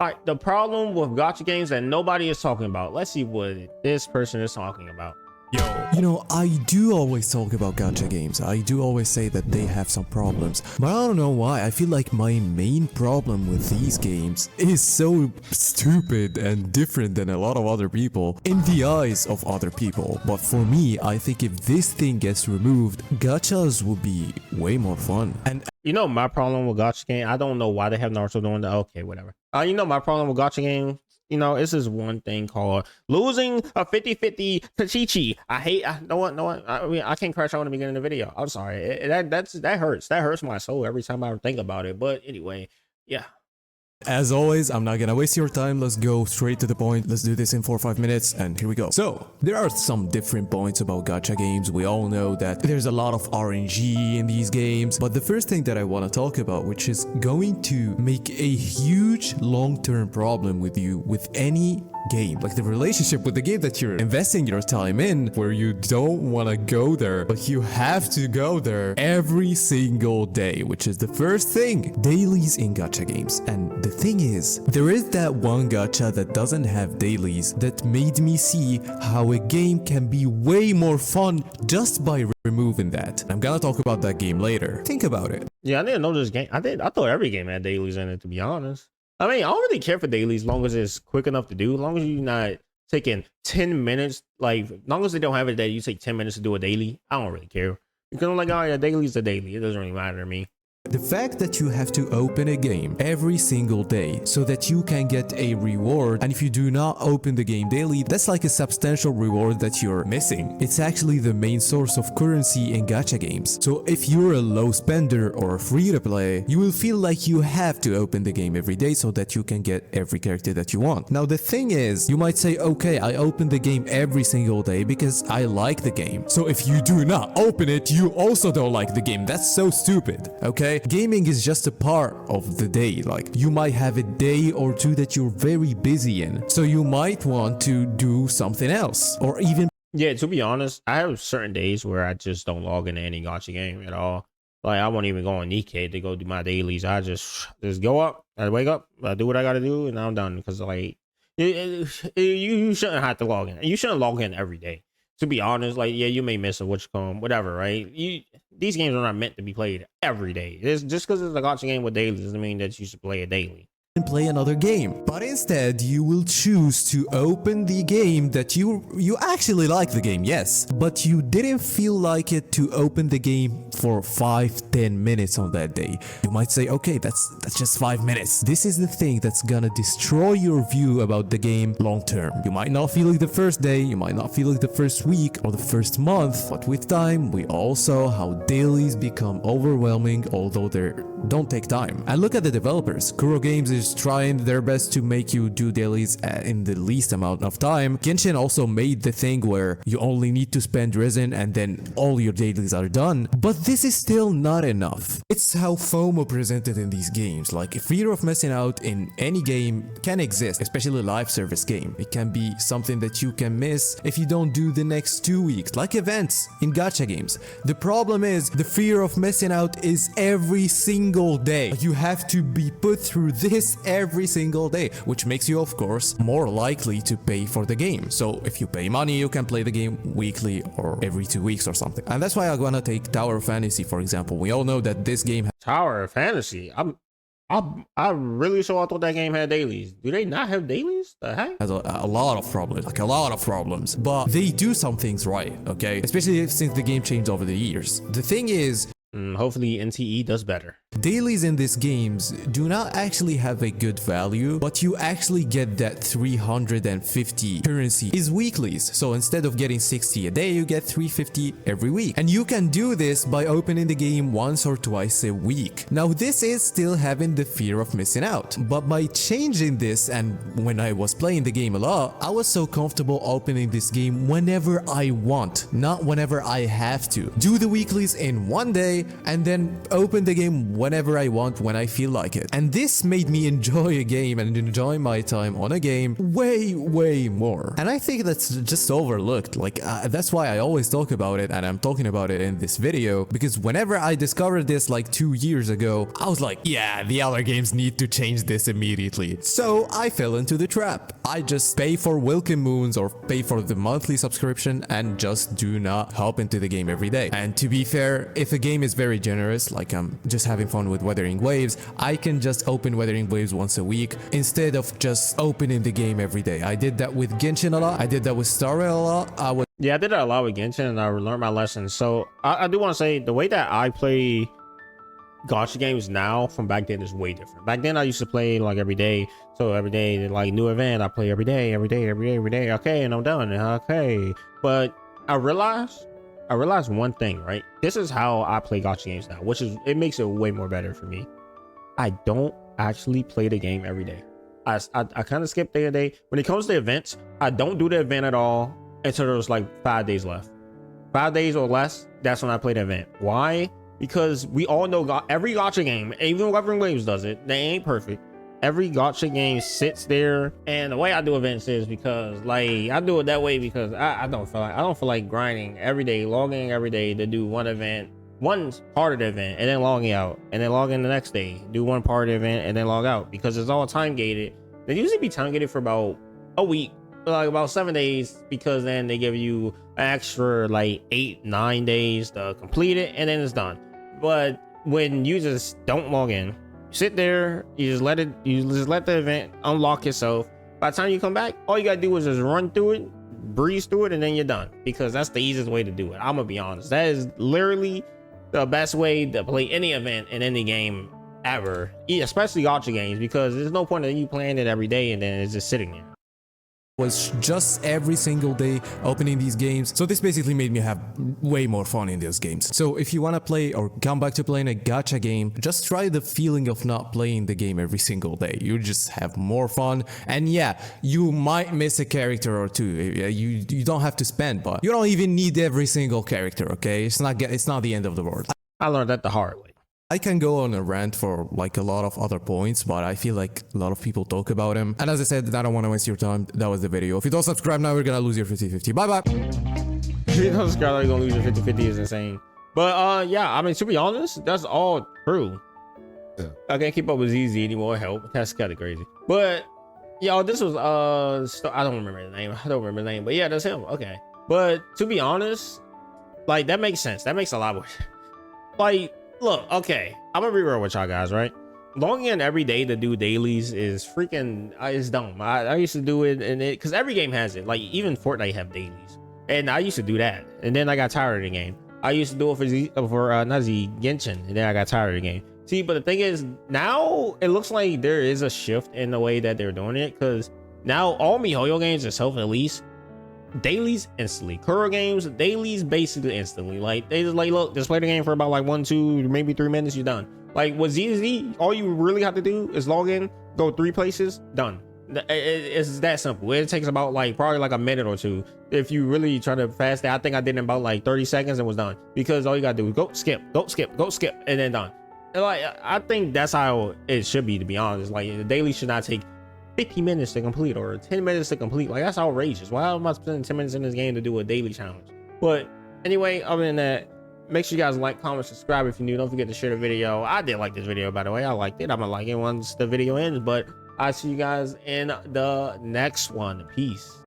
All right, the problem with gacha games that nobody is talking about. Let's see what this person is talking about. Yo, you know, I do always talk about gacha games. I do always say that they have some problems, but I don't know why. I feel like my main problem with these games is so stupid and different than a lot of other people in the eyes of other people. But for me, I think if this thing gets removed, gachas would be way more fun. And you know my problem with gacha game, I don't know why they have Naruto doing that. Okay, whatever. You know my problem with gacha game, you know, this is one thing called losing a 50-50 Tachichi. No one. I mean, I can't crash out in the beginning of the video. I'm sorry. That hurts. That hurts my soul every time I think about it. But anyway, yeah. as always, I'm not gonna waste your time. Let's go straight to the point. Let's do this in 4 or 5 minutes, and here we go. So, there are some different points about gacha games. We all know that there's a lot of RNG in these games, but the first thing that I want to talk about, which is going to make a huge long-term problem with you with any game, like the relationship with the game that you're investing your time in, where you don't want to go there, but you have to go there every single day, which is the first thing, dailies in gacha games. And the thing is, there is that one gacha that doesn't have dailies that made me see how a game can be way more fun just by removing that. I'm gonna talk about that game later. Think about it. Yeah, I didn't know this game. I thought every game had dailies in it, to be honest. I mean, I don't really care for dailies as long as it's quick enough to do. As long as you're not taking 10 minutes, like, as long as they don't have it that you take 10 minutes to do a daily, I don't really care. Because I'm like, oh yeah, daily's a daily. It doesn't really matter to me. The fact that you have to open a game every single day so that you can get a reward, and if you do not open the game daily, that's like a substantial reward that you're missing. It's actually the main source of currency in gacha games. So if you're a low spender or free to play, you will feel like you have to open the game every day so that you can get every character that you want. Now the thing is, you might say, okay, I open the game every single day because I like the game. So if you do not open it, you also don't like the game. That's so stupid, okay? Gaming is just a part of the day. Like, you might have a day or two that you're very busy in, so you might want to do something else, or even Yeah, to be honest, I have certain days where I just don't log into any gacha game at all. Like, I won't even go on Nikkei to go do my dailies. I just go up, I wake up, I do what I gotta do, and I'm done. Because like, you shouldn't have to log in. You shouldn't log in every day. To be honest, like, yeah, you may miss a whatever, right? These games are not meant to be played every day. It's just because it's a gacha game with dailies doesn't mean that you should play it daily. play another game, but instead you will choose to open the game that you actually like the game, yes, but you didn't feel like it to open the game for 5-10 minutes on that day. You might say, okay, that's just 5 minutes. This is the thing that's gonna destroy your view about the game long term. You might not feel it the first day, you might not feel it the first week or the first month, but with time we all saw how dailies become overwhelming, although they don't take time. And look at the developers. Kuro Games is trying their best to make you do dailies in the least amount of time. Genshin also made the thing where you only need to spend resin and then all your dailies are done, but this is still not enough. It's how FOMO presented in these games. Like, fear of missing out in any game can exist, especially live service game. It can be something that you can miss if you don't do the next 2 weeks, like events in gacha games. The problem is the fear of missing out is every single day. You have to be put through this every single day, which makes you, of course, more likely to pay for the game. So if you pay money, you can play the game weekly or every 2 weeks or something. And that's why I'm gonna take Tower of Fantasy, for example. We all know that this game Tower of Fantasy. I really sure I thought that game had dailies. Do they not have dailies? The heck? has a lot of problems, like a lot of problems, but they do some things right, okay? Especially since the game changed over the years. The thing is, hopefully NTE does better. dailies in these games do not actually have a good value, but you actually get that 350 currency is weeklies. So instead of getting 60 a day, you get 350 every week. And you can do this by opening the game once or twice a week. Now this is still having the fear of missing out, but by changing this, and when I was playing the game a lot, I was so comfortable opening this game whenever I want, not whenever I have to. Do the weeklies in one day, day and then open the game whenever I want, when I feel like it. And this made me enjoy a game and enjoy my time on a game way more. And I think that's just overlooked. Like that's why I always talk about it, and I'm talking about it in this video, because whenever I discovered this like 2 years ago, I was like, yeah, the other games need to change this immediately. So I fell into the trap. I just pay for Welcome Moons or pay for the monthly subscription and just do not hop into the game every day. And to be fair, if a game is very generous, like I'm just having fun with Wuthering Waves, I can just open Wuthering Waves once a week instead of just opening the game every day. I did that with Genshin a lot. I did that with Star Rail a lot. Yeah, I did that a lot with Genshin, and I learned my lesson. So I do want to say the way that I play Gacha games now from back then is way different. Back then I used to play like every day. So every day, like new event, I play every day. Okay, and I'm done. Okay, but I realized one thing, right? This is how I play Gacha games now, which is, it makes it way more better for me. I don't actually play the game every day. I kind of skip day to day. When it comes to events, I don't do the event at all until there's like 5 days left. 5 days or less, that's when I play the event. Why? Because we all know every Gacha game, even Wuthering Waves does it. They ain't perfect. Every Gacha game sits there, and the way I do events is because, like, I do it that way because I don't feel like grinding every day, logging every day to do one event, one part of the event, and then logging out, and then log in the next day, do one part of the event, and then log out, because it's all time gated. They usually be time gated for about a week, like about 7 days, because then they give you an extra like 8-9 days to complete it, and then it's done. But when you just don't log in, you sit there, you just let the event unlock itself. By the time you come back, all you gotta do is just run through it, breeze through it, and then you're done, because that's the easiest way to do it. I'm gonna be honest, that is literally the best way to play any event in any game ever, especially Gacha games, because there's no point in you playing it every day and then it's just sitting there. Was just every single day opening these games. So this basically made me have way more fun in those games. So if you want to play or come back to playing a gacha game, just try the feeling of not playing the game every single day. You just have more fun. And yeah, you might miss a character or two. You don't have to spend, but you don't even need every single character, okay? It's not the end of the world. I learned that the hard way. I can go on a rant for like a lot of other points, but I feel like a lot of people talk about him. And as I said, I don't want to waste your time. That was the video. If you don't subscribe now, we're gonna lose your 50-50. Bye-bye. If you don't subscribe now, you're gonna lose your 50-50 is insane. But yeah, I mean, to be honest, that's all true. Yeah. I can't keep up with ZZ anymore. Help. That's kind of crazy. But y'all, this was I don't remember the name. But yeah, that's him. Okay. But to be honest, like, that makes sense. That makes a lot more. Like, look, okay, I'm gonna be real with y'all guys, right? Logging in every day to do dailies is freaking, it's dumb. I used to do it, and because every game has it. Like, even Fortnite have dailies, and I used to do that, and then I got tired of the game. I used to do it for Genshin, and then I got tired of the game. See, but the thing is, now it looks like there is a shift in the way that they're doing it, because now all MiHoYo games are self-release. Dailies instantly. Kuro games, dailies basically instantly. Like, they just like, look, just play the game for about like 1, 2, maybe 3 minutes, you're done. Like with ZZ, all you really have to do is log in, go 3 places, done. It's that simple. It takes about like probably like a minute or two if you really try to fast it. I think I did in about like 30 seconds and was done, because all you gotta do is go skip, and then done. And like, I think that's how it should be, to be honest. Like, the daily should not take 50 minutes to complete or 10 minutes to complete. Like, that's outrageous. Why am I spending 10 minutes in this game to do a daily challenge? But anyway, other than that, make sure you guys like, comment, subscribe if you're new. Don't forget to share the video. I did like this video, by the way. I liked it. I'm gonna like it once the video ends, but I'll see you guys in the next one. Peace.